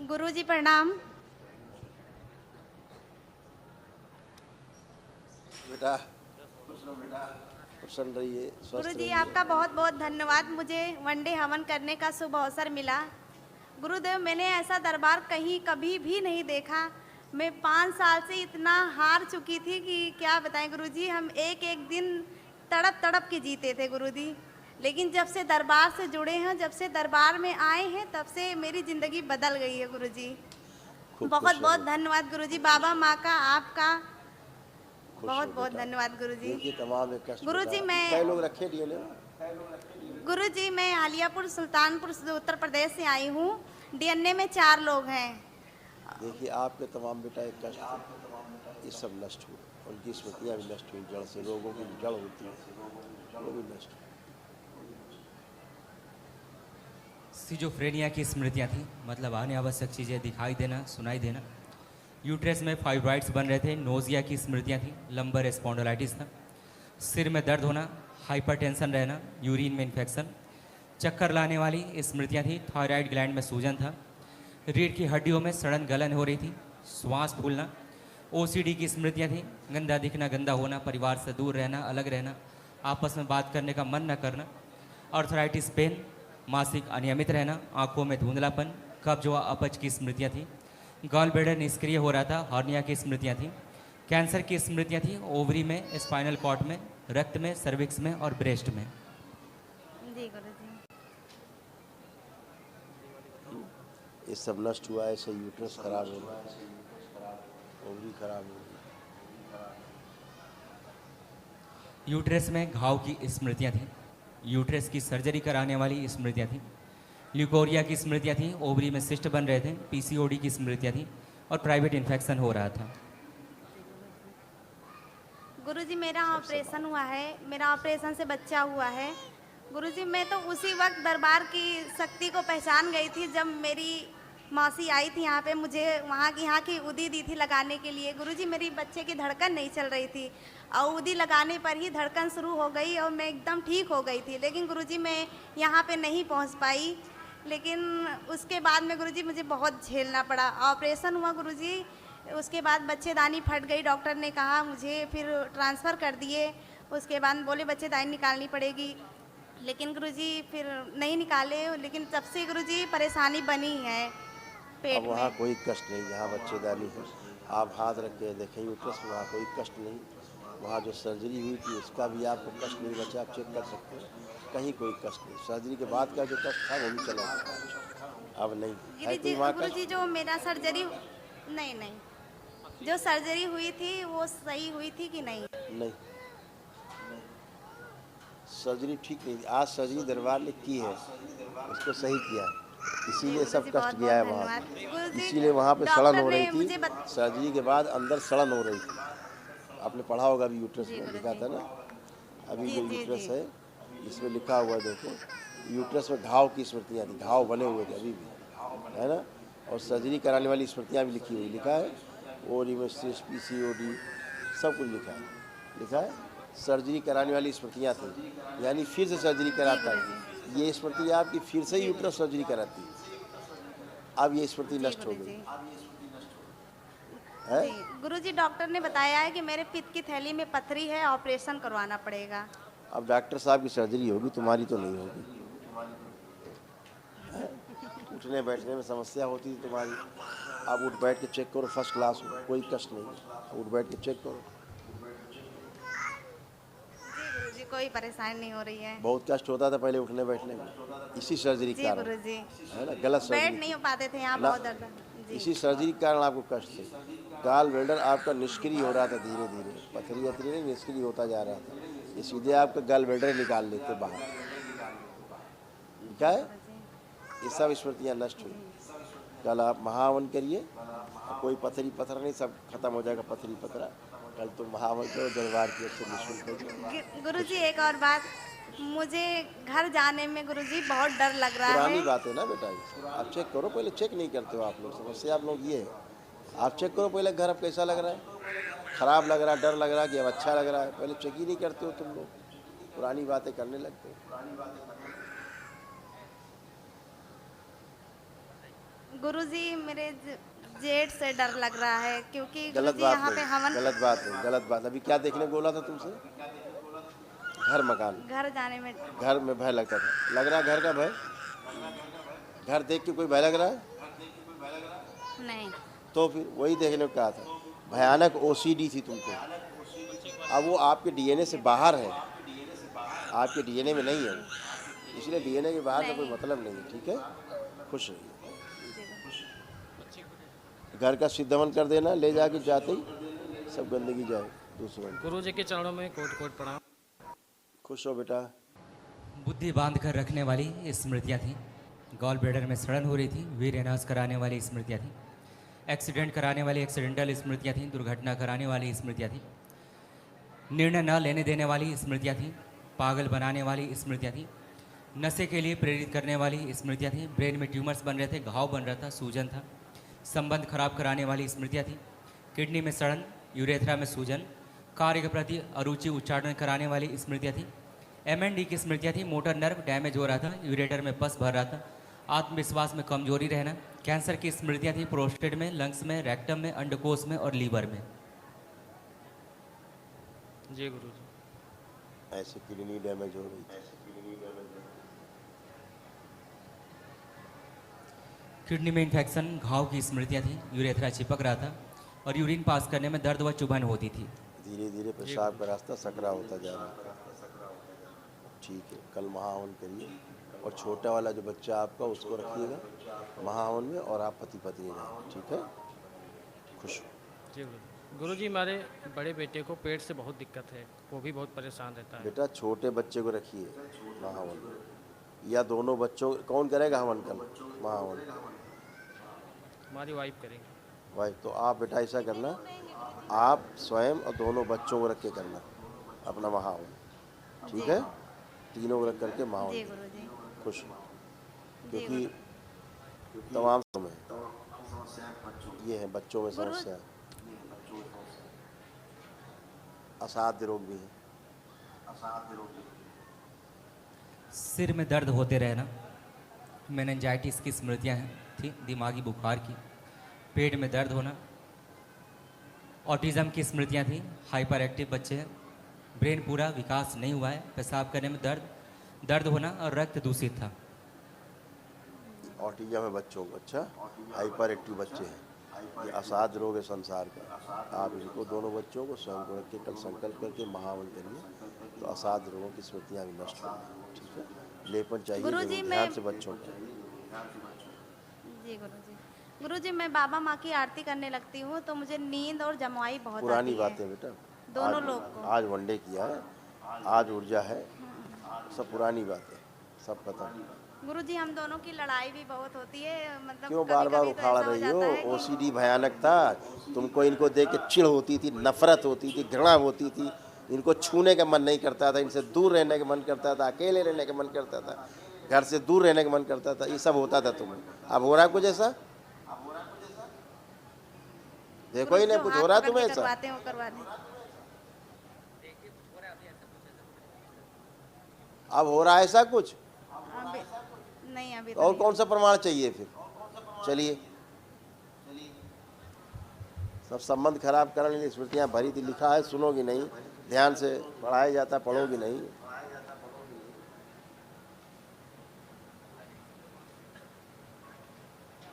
गुरुजी प्रणाम। बेटा प्रसन्न रहिए, स्वस्थ गुरुजी रहिए। आपका बहुत बहुत धन्यवाद, मुझे वनडे हवन करने का शुभ अवसर मिला। गुरुदेव, मैंने ऐसा दरबार कहीं कभी भी नहीं देखा। मैं 5 साल से इतना हार चुकी थी कि क्या बताएं गुरुजी। हम एक एक दिन तड़प तड़प के जीते थे गुरुजी। लेकिन जब से दरबार से जुड़े हैं, जब से दरबार में आए हैं, तब से मेरी ज़िंदगी बदल गई है गुरुजी। खूब बहुत खुश बहुत रहो, धन्यवाद गुरुजी, बाबा माँ का, आपका खुश बहुत हो बहुत बेटा। धन्यवाद गुरुजी। देखिए तमाम एक कष्ट गुरुजी बेटा, मैं कई लोग रखे डीएनए। गुरुजी मैं आलियापुर सुल्तानपुर उत्तर प्रदेश से आई हूँ। डीएनए में 4 लोग हैं। देखिए आपके तमाम बेटा एक कष्ट थे, ये सब नष्ट हुए, उनकी स्मृतियाँ भी नष्ट हुई, जड़ से रोगों की जड़ होती है वो भी नष्ट हुई। सिजोफ्रेनिया की स्मृतियाँ थी, मतलब आने आवश्यक चीज़ें दिखाई देना, सुनाई देना। यूट्रस में फाइब्रॉइड्स बन रहे थे, नोजिया की स्मृतियाँ थी, लंबर स्पॉन्डिलाइटिस था, सिर में दर्द होना, हाइपरटेंशन रहना, यूरिन में इन्फेक्शन, चक्कर लाने वाली स्मृतियाँ थी, थायराइड ग्लैंड में सूजन था, रीढ़ की हड्डियों में सड़न गलन हो रही थी, श्वास फूलना, ओसीडी की स्मृतियाँ थी, गंदा दिखना, गंदा होना, परिवार से दूर रहना, अलग रहना, आपस में बात करने का मन न करना, आर्थराइटिस पेन, मासिक अनियमित रहना, आंखों में धुंधलापन, कब्ज व अपच की स्मृतियाँ थी, गॉल ब्लैडर निष्क्रिय हो रहा था, हर्निया की स्मृतियाँ थी, कैंसर की स्मृतियाँ थी, ओवरी में, स्पाइनल कॉर्ड में, रक्त में, सर्विक्स में और ब्रेस्ट में। जी गुरुजी। ये सब नष्ट हुआ है, ऐसे यूट्रस खराब हो रहा है, ओवरी खराब हो रही है। यूट्रस में घाव की स्मृतियाँ थी, यूट्रस की सर्जरी कराने वाली स्मृतियाँ थी, ल्यूकोरिया की स्मृतियाँ थी, ओवरी में सिस्ट बन रहे थे, पीसीओडी की स्मृतियाँ थी और प्राइवेट इन्फेक्शन हो रहा था। गुरुजी मेरा ऑपरेशन हुआ है, मेरा ऑपरेशन से बच्चा हुआ है। गुरुजी मैं तो उसी वक्त दरबार की शक्ति को पहचान गई थी जब मेरी मौसी आई थी यहाँ पे, मुझे यहाँ की उदी दी थी लगाने के लिए। गुरुजी मेरी बच्चे की धड़कन नहीं चल रही थी और उदी लगाने पर ही धड़कन शुरू हो गई और मैं एकदम ठीक हो गई थी। लेकिन गुरुजी मैं यहाँ पे नहीं पहुँच पाई। लेकिन उसके बाद में गुरुजी मुझे बहुत झेलना पड़ा। ऑपरेशन हुआ गुरुजी, उसके बाद बच्चेदानी फट गई, डॉक्टर ने कहा मुझे, फिर ट्रांसफ़र कर दिए। उसके बाद बोले बच्चेदानी निकालनी पड़ेगी, लेकिन गुरुजी फिर नहीं निकाले। लेकिन तब से गुरुजी परेशानी बनी है पेट अब वहाँ में। कोई कष्ट नहीं, जहाँ बच्चेदानी है आप हाथ रख के देखें यूट्रस में, वहाँ कोई कष्ट नहीं। वहाँ जो सर्जरी हुई थी उसका भी आपको कष्ट नहीं बचा, आप चेक कर सकते हैं, कहीं कोई कष्ट नहीं। सर्जरी के बाद का जो कष्ट था वो भी चला गया, अब नहीं है कोई वहाँ गुरुजी कष्ट। जो मेरा सर्जरी नहीं नहीं जो सर्जरी हुई थी वो सही हुई थी कि नहीं? नहीं, सर्जरी ठीक नहीं थी। आज सर्जरी दरबार ने की है, उसको सही किया है, इसीलिए सब गुरुजी कष्ट बहुत गया बहुत है वहाँ धन्यवाद। पे। गुरुजी इसीलिए वहाँ पे सड़न डॉक्टर हो ने रही थी, मुझे सर्जरी के बाद अंदर सड़न हो रही थी। आपने पढ़ा होगा अभी यूट्रस जी में लिखा गुरुजी। था ना, अभी जी जो जी यूट्रस जी है इसमें लिखा हुआ देखो, यूट्रस में घाव की स्मृतियाँ थी, घाव बने हुए थे अभी भी, है ना। और सर्जरी कराने वाली स्मृतियाँ भी लिखी हुई, लिखा है ओरिमेसिस पीसीओडी सब कुछ लिखा है। सर्जरी कराने वाली स्मृतियाँ थी, यानी फिर से सर्जरी जी कराता गुरुजी। है। ये स्मृति आपकी फिर से ही यूट्रस सर्जरी कराती है, अब ये स्मृति जी नष्ट हो गई गुरुजी। है। जी गुरुजी, डॉक्टर ने बताया है कि मेरे पित्त की थैली में पथरी है, ऑपरेशन करवाना पड़ेगा। अब डॉक्टर साहब की सर्जरी होगी, तुम्हारी तो नहीं होगी। उठने बैठने में समस्या होती थी तुम्हारी, आप उठ बैठ के चेक करो, फर्स्ट क्लास हो, कोई कष्ट नहीं, उठ बैठ के चेक करो। जी गुरुजी, कोई परेशानी नहीं हो रही है। बहुत कष्ट होता था पहले उठने बैठने में, इसी सर्जरी के जी कारण, गुरुजी, है ना, गलत सर्जरी बैठ नहीं थी हो पाते थे, यहाँ ना, बहुत दर्द। जी इसी सर्जरी के कारण आपको कष्ट थे। गाल ब्लैडर आपका निष्क्रिय हो रहा था, धीरे धीरे पथरी वथरी नहीं निष्क्रिय होता जा रहा था, ये सीधे आपका गाल ब्लैडर निकाल लेते बाहर। क्या है, ये सब स्मृतियाँ नष्ट हुई। कल आप महावन करिए, कोई पथरी पथरा नहीं, सब खत्म हो जाएगा पथरी पथरा। कल तुम महावन करो, दरबार की ओर से निःशुल्क हो। गुरुजी एक और बात, मुझे घर जाने में गुरुजी बहुत डर लग रहा पुरानी है। बात है ना बेटा, ये आप चेक करो पहले, चेक नहीं करते हो आप लोग, समस्या आप लोग ये है। आप चेक करो पहले घर अब कैसा लग रहा है, खराब लग रहा है, डर लग रहा है कि अब अच्छा लग रहा है, पहले चेक ही नहीं करते हो तुम लोग, पुरानी बातें करने लगते हो। गुरुजी मेरे जेठ से डर लग रहा है क्योंकि गलत गुरुजी बात यहाँ पे नहीं, हवन गलत बात नहीं, गलत बात। अभी क्या देखने को बोला था तुमसे? घर मकान, घर जाने में घर में भय लगता था, लग रहा है घर का भय? घर देख के कोई भय लग रहा है? नहीं। तो फिर वही देखने को कहा था, भयानक ओसीडी थी तुमको। अब वो आपके डीएनए से बाहर है, आपके डीएनए में नहीं है वो, इसलिए डीएनए के बाहर का कोई नहीं। मतलब नहीं है, ठीक है? खुश रहिए। जी। घर का सिद्धमन कर देना, ले जाके जाते ही सब गंदगी जाए दूसरों में। गुरु जी के चरणों में कोट कोट प्रणाम। खुश हो बेटा। बुद्धि बांध कर रखने वाली स्मृतियाँ थीं। गॉल ब्लैडर में सड़न हो रही थी, वीर एनास कराने वाली स्मृतियाँ थीं। एक्सीडेंट कराने वाली एक्सीडेंटल स्मृतियाँ थीं। दुर्घटना कराने वाली स्मृतियाँ थीं। निर्णय न लेने देने वाली स्मृतियाँ थीं। पागल बनाने वाली स्मृतियाँ थीं। नशे के लिए प्रेरित करने वाली स्मृतियाँ थीं। ब्रेन में ट्यूमर्स बन रहे थे, घाव बन रहा था, सूजन था। संबंध खराब कराने वाली स्मृतियाँ थीं। किडनी में सड़न, यूरेथ्रा में सूजन, कार्य के प्रति अरुचि उच्चारण कराने वाली स्मृतियाँ थीं। MND की स्मृतियाँ थी। मोटर नर्व डैमेज हो रहा था, यूरेटर में पस भर रहा था, आत्मविश्वास में कमजोरी रहना। कैंसर की स्मृतियाँ थी। प्रोस्टेट में, लंग्स में, रेक्टम में, अंडकोश में और लीवर में। जी गुरु जी। ऐसे किडनी डैमेज हो रही थी। किडनी में इन्फेक्शन, घाव की स्मृतियाँ थी। यूरेथ्रा चिपक रहा था और यूरिन पास करने में दर्द व चुभन होती थी। धीरे धीरे पेशाब का रास्ता सकरा होता जा रहा है। ठीक है, कल महाहवन करिए और छोटा वाला जो बच्चा आपका उसको रखिएगा महाहवन में, और आप पति पत्नी रहें, ठीक है? खुश हो जी गुरु जी। गुरु जी हमारे बड़े बेटे को पेट से बहुत दिक्कत है, वो भी बहुत परेशान रहता है। बेटा। छोटे बच्चे को रखिए महाहवन में, या दोनों बच्चों, कौन करेगा हवन कल महाहवन? हमारी वाइफ करेंगे। भाई तो आप बेटा ऐसा करना, आप स्वयं और दोनों बच्चों को रख के करना अपना महाहवन, ठीक है? तीनों को रख करके जी महाहवन गुरुजी। खुश हो, जी क्योंकि तमाम समय ये है बच्चों में गुरु- समस्या, असाध्य रोग भी है। सिर में दर्द होते रहना, मेनिंजाइटिस की स्मृतियाँ थी। दिमागी बुखार की, पेट में दर्द होना, ऑटिज़म की स्मृतियाँ थी। हाइपर एक्टिव बच्चे हैं, ब्रेन पूरा विकास नहीं हुआ है, पेशाब करने में दर्द होना और रक्त दूषित था। ऑटिज्म है बच्चों को, अच्छा हाइपर एक्टिव बच्चे हैं, ये असाध्य रोग है संसार का। आप इनको दोनों बच्चों को स्वयं को रख के कल संकल्प करके महाहवन करिए, तो असाध्य रोगों की स्मृतियाँ भी नष्ट होंगी, ठीक है? लेपन चाहिए गुरुजी, जरूर, मैं- ध्यान से बच्चों को। जी गुरुजी। गुरुजी मैं बाबा माँ की आरती करने लगती हूँ तो मुझे नींद और जमुआई बहुत पुरानी आती है। बातें बेटा, दोनों आज- लोग को। आज वनडे किया है, आज ऊर्जा है, सब पुरानी बातें, सब पता। गुरुजी हम दोनों की लड़ाई भी बहुत होती है, मतलब क्यों बार बार कभी-कभी तो उखाड़ ऐसा हो रही हो? जाता है कि- ओसीडी भयानक था, तुमको इनको देख के चिढ़ होती थी, नफरत होती थी, घृणा होती थी, इनको छूने का मन नहीं करता था, इनसे दूर रहने का मन करता था, अकेले रहने का मन करता था, घर से दूर रहने का मन करता था, ये सब होता था तुम्हें। अब हो रहा कुछ ऐसा? देखो ही नहीं, गुरुजी, कुछ हाथ हो रहा पकड़ तुम्हें के ऐसा? करवाते हैं, वो करवा दें। अब हो रहा है ऐसा कुछ? अभी नहीं, अभी तो और नहीं। कौन सा प्रमाण चाहिए फिर? चलिए, सब संबंध खराब करने की स्मृतियाँ भरी थी, लिखा है, सुनोगी नहीं, ध्यान से पढ़ाया जाता, पढ़ोगी नहीं।